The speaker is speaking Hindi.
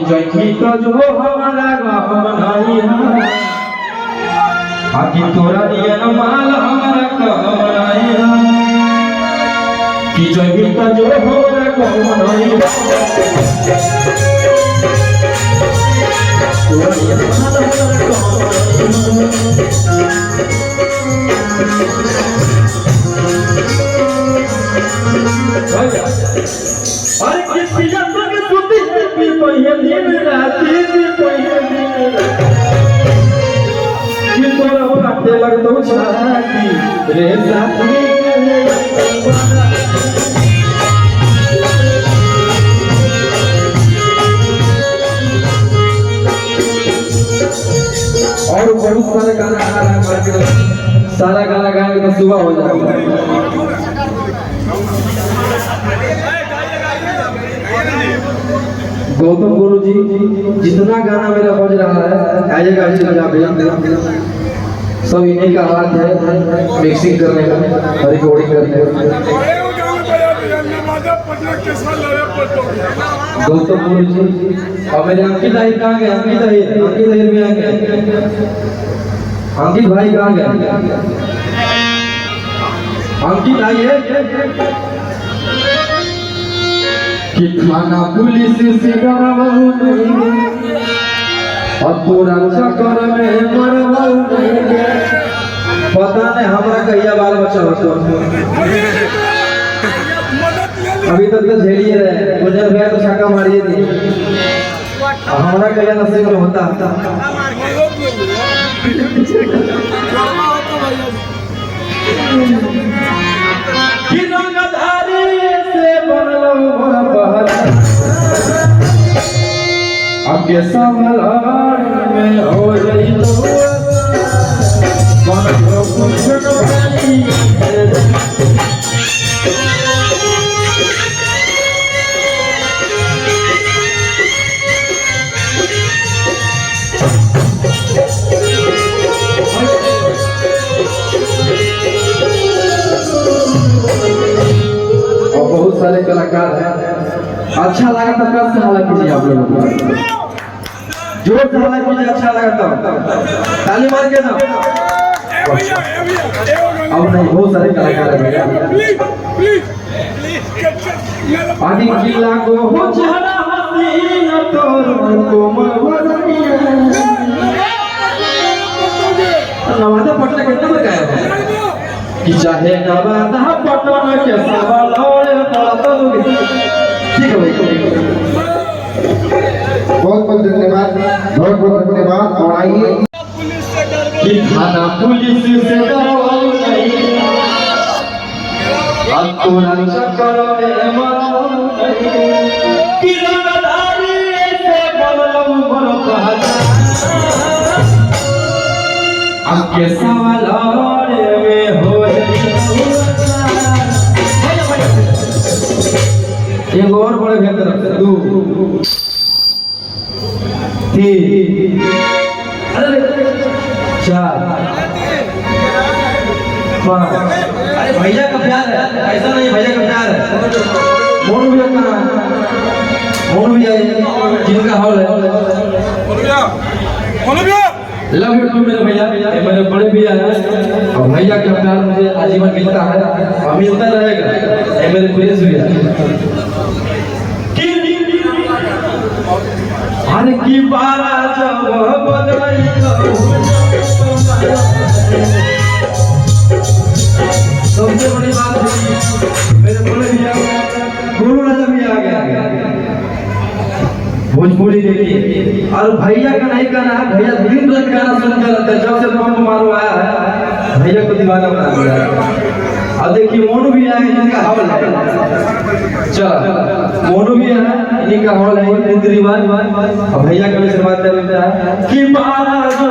जखी तो जो हमारा गाँव नहीं है आखि तोरा दिया न माल हमारा काम नहीं है कि जखी तो जो हमारा गाँव नहीं है तोरा दिया न माल हमारा काम नहीं अरे किसी जगह सुती है कि पहले दिन राती भी पहले दिन कि तोरा बाटे लग दो छाती रे साथी और बहुत सारे गाना आ रहा है सारा गाना गाने का सुबह हो जाएगा। गौतम गुरु जी जितना गाना मेरा बज रहा है आइएगा सब इन्हीं का हाथ है मिक्सिंग करने का रिकॉर्डिंग करने का। गौतम गुरु जी और मेरे अंकित भाई कहाँ गए? अंकित भाई भी आ गए। अंकित भाई कहाँ गए? अंकित आइए कि खाना पुलिस से डरावू नहीं और तोरा चक्कर में मरवाऊ नहीं। पता नहीं हमारा कहिया बाल बच्चा होता अभी तक तो झेलिए रहे गुजर गया तो छक्का मारिए थी हमारा कहिया नसीब में होता आपके संभलान में हो रही और बहुत सारे कलाकार हैं। अच्छा लगा तो कब से हाला कीजिए आप लोगों को जो हाला कीजिए अच्छा लगा तो ताली मार के ना। अब नहीं बहुत सारे कलाकार हैं आदि किला को हो चला हसीना तोर को मरवरिया नवादा पटना कितना में गाया है कि चाहे नवादा पटना के सवाल और पड़तोगे। ठीक है भाई बहुत बहुत धन्यवाद और आइए कि थाना पुलिस से डराओ नहीं अब तोरा चक्कर में मरो नहीं कि रंगदारी से बोलो बोलो आपके सवाल में हो एक और बड़े बेहतर 2 3 4 5। अरे भैया का प्यार है ऐसा नहीं भैया का प्यार है। मोनू भैया कहाँ है? मोनू भैया जिनका हॉल है लव यू टू मेरे भैया मेरे बड़े भैया हैं और भैया का प्यार मुझे आजीवन मिलता है और मिलता रहेगा। ये मेरे प्रिंस भैया हर की बारा जब बदलाई सबसे बड़ी बात मेरे बड़े भैया गुरु राजा भी आ गया भोजपुरी देखिए और भैया का नहीं गाना है। भैया दिन रात गाना सुनकर रहते हैं जब से पंप मारो आया है भैया को दीवाना बना दिया। अब देखिए मोनू भी आए जिनका हवल है, चला मोनू भी है इनका हवल है रीति रिवाज। अब भैया का भी शुरुआत करते हैं कि बारा जो